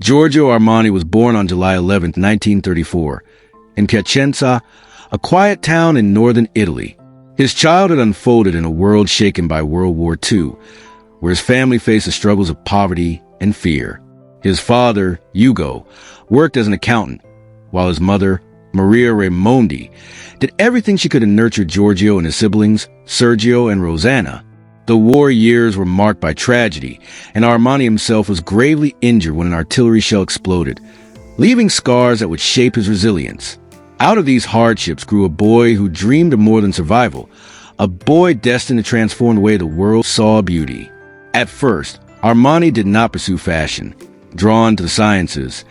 Giorgio Armani was born on July 11, 1934, in Piacenza, a quiet town in northern Italy. His childhood unfolded in a world shaken by World War II, where his family faced the struggles of poverty and fear. His father, Ugo, worked as an accountant, while his mother, Maria Raimondi, did everything she could to nurture Giorgio and his siblings, Sergio and Rosanna. The war years were marked by tragedy, and Armani himself was gravely injured when an artillery shell exploded, leaving scars that would shape his resilience. Out of these hardships grew a boy who dreamed of more than survival, a boy destined to transform the way the world saw beauty. At first, Armani did not pursue fashion. Drawn to the sciences,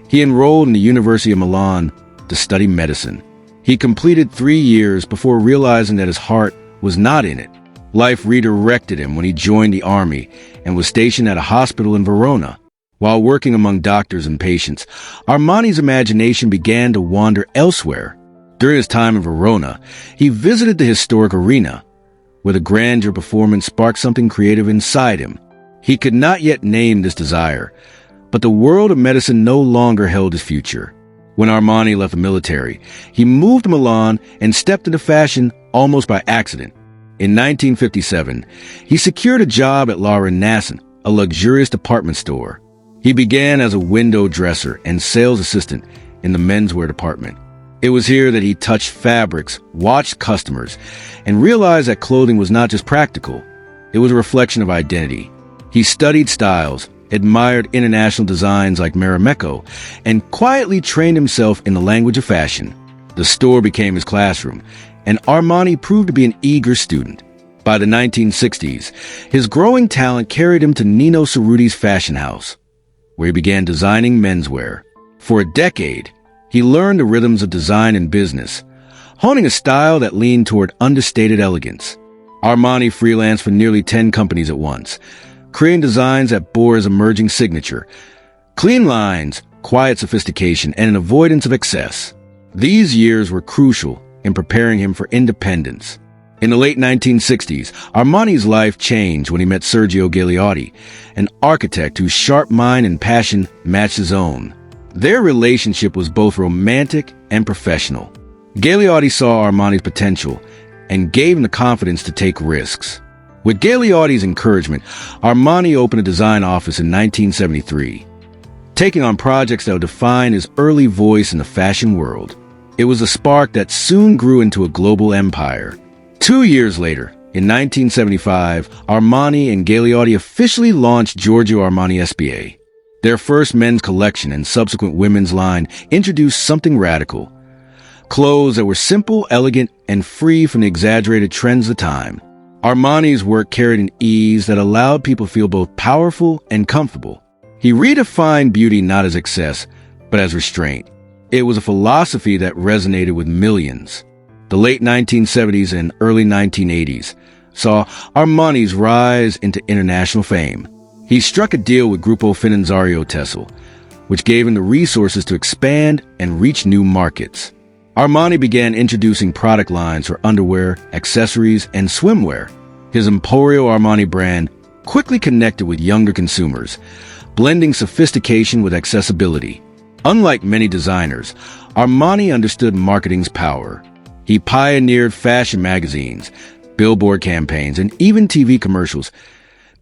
he enrolled in the University of Milan to study medicine. He completed 3 years before realizing that his heart was not in it. Life redirected him when he joined the army and was stationed at a hospital in Verona. While working among doctors and patients, Armani's imagination began to wander elsewhere. During his time in Verona, he visited the historic arena, where the grandeur performance sparked something creative inside him. He could not yet name this desire, but the world of medicine no longer held his future. When Armani left the military, he moved to Milan and stepped into fashion almost by accident. In 1957, he secured a job at La Renaissance, a luxurious department store. He began as a window dresser and sales assistant in the menswear department. It was here that he touched fabrics, watched customers, and realized that clothing was not just practical. It was a reflection of identity. He studied styles, admired international designs like Marimekko, and quietly trained himself in the language of fashion. The store became his classroom, and Armani proved to be an eager student. By the 1960s, his growing talent carried him to Nino Ceruti's fashion house, where he began designing menswear. For a decade, he learned the rhythms of design and business, honing a style that leaned toward understated elegance. Armani freelanced for nearly 10 companies at once, creating designs that bore his emerging signature: clean lines, quiet sophistication, and an avoidance of excess. These years were crucial in preparing him for independence. In the late 1960s, Armani's life changed when he met Sergio Gagliotti, an architect whose sharp mind and passion matched his own. Their relationship was both romantic and professional. Gagliotti saw Armani's potential and gave him the confidence to take risks. With Gagliotti's encouragement, Armani opened a design office in 1973, taking on projects that would define his early voice in the fashion world. It was a spark that soon grew into a global empire. 2 years later, in 1975, Armani and Gagliotti officially launched Giorgio Armani SPA. Their first men's collection and subsequent women's line introduced something radical: clothes that were simple, elegant, and free from the exaggerated trends of the time. Armani's work carried an ease that allowed people to feel both powerful and comfortable. He redefined beauty not as excess, but as restraint. It was a philosophy that resonated with millions. The late 1970s and early 1980s saw Armani's rise into international fame. He struck a deal with Gruppo Finanziario Tesla, which gave him the resources to expand and reach new markets. Armani began introducing product lines for underwear, accessories, and swimwear. His Emporio Armani brand quickly connected with younger consumers, blending sophistication with accessibility. Unlike many designers, Armani understood marketing's power. He pioneered fashion magazines, billboard campaigns, and even TV commercials,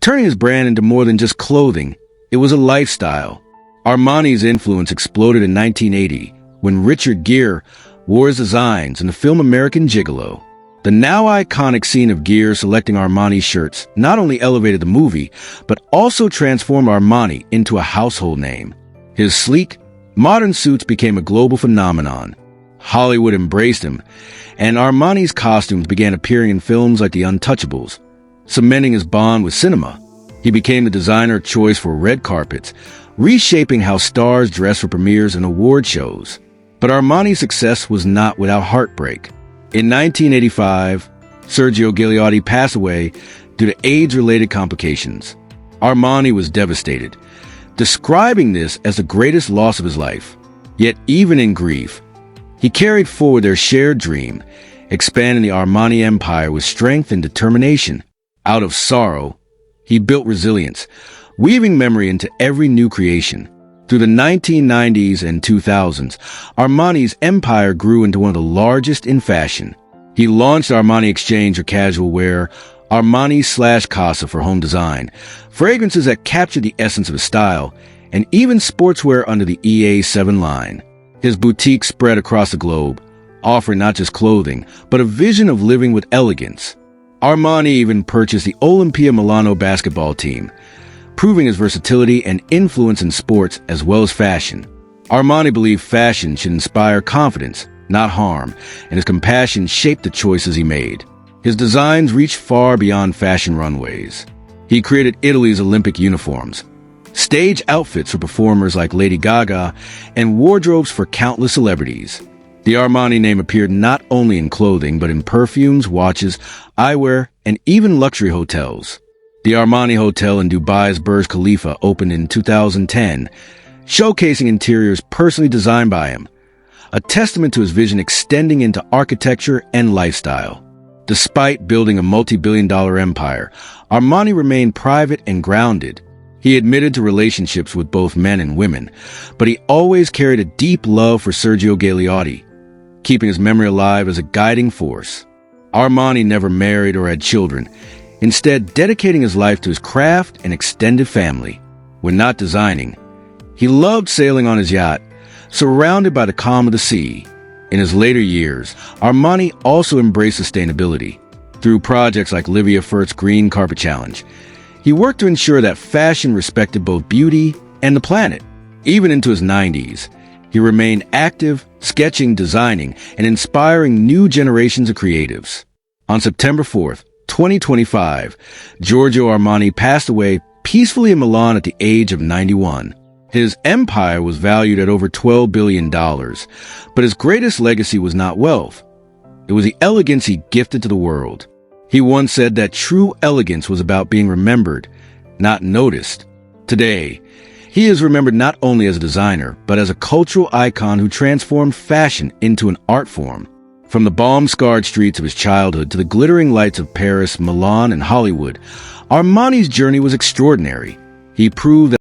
turning his brand into more than just clothing. It was a lifestyle. Armani's influence exploded in 1980 when Richard Gere wore his designs in the film American Gigolo. The now iconic scene of Gere selecting Armani shirts not only elevated the movie, but also transformed Armani into a household name. His sleek, modern suits became a global phenomenon. Hollywood embraced him, and Armani's costumes began appearing in films like The Untouchables, cementing his bond with cinema. He became the designer of choice for red carpets, reshaping how stars dress for premieres and award shows. But Armani's success was not without heartbreak. In 1985, Sergio Gagliotti passed away due to AIDS-related complications. Armani was devastated, describing this as the greatest loss of his life. Yet even in grief, he carried forward their shared dream, expanding the Armani empire with strength and determination. Out of sorrow, he built resilience, weaving memory into every new creation. Through the 1990s and 2000s, Armani's empire grew into one of the largest in fashion. He launched Armani Exchange or casual wear, Armani/Casa for home design, fragrances that captured the essence of his style, and even sportswear under the EA7 line. His boutique spread across the globe, offering not just clothing, but a vision of living with elegance. Armani even purchased the Olimpia Milano basketball team, proving his versatility and influence in sports as well as fashion. Armani believed fashion should inspire confidence, not harm, and his compassion shaped the choices he made. His designs reached far beyond fashion runways. He created Italy's Olympic uniforms, stage outfits for performers like Lady Gaga, and wardrobes for countless celebrities. The Armani name appeared not only in clothing, but in perfumes, watches, eyewear, and even luxury hotels. The Armani Hotel in Dubai's Burj Khalifa opened in 2010, showcasing interiors personally designed by him, a testament to his vision extending into architecture and lifestyle. Despite building a multi-billion-dollar empire, Armani remained private and grounded. He admitted to relationships with both men and women, but he always carried a deep love for Sergio Gagliotti, keeping his memory alive as a guiding force. Armani never married or had children, instead dedicating his life to his craft and extended family. When not designing, he loved sailing on his yacht, surrounded by the calm of the sea. In his later years, Armani also embraced sustainability. Through projects like Livia Firth's Green Carpet Challenge, he worked to ensure that fashion respected both beauty and the planet. Even into his 90s, he remained active, sketching, designing, and inspiring new generations of creatives. On September 4th, 2025, Giorgio Armani passed away peacefully in Milan at the age of 91. His empire was valued at over $12 billion, but his greatest legacy was not wealth. It was the elegance he gifted to the world. He once said that true elegance was about being remembered, not noticed. Today, he is remembered not only as a designer, but as a cultural icon who transformed fashion into an art form. From the balm-scarred streets of his childhood to the glittering lights of Paris, Milan, and Hollywood, Armani's journey was extraordinary. He proved that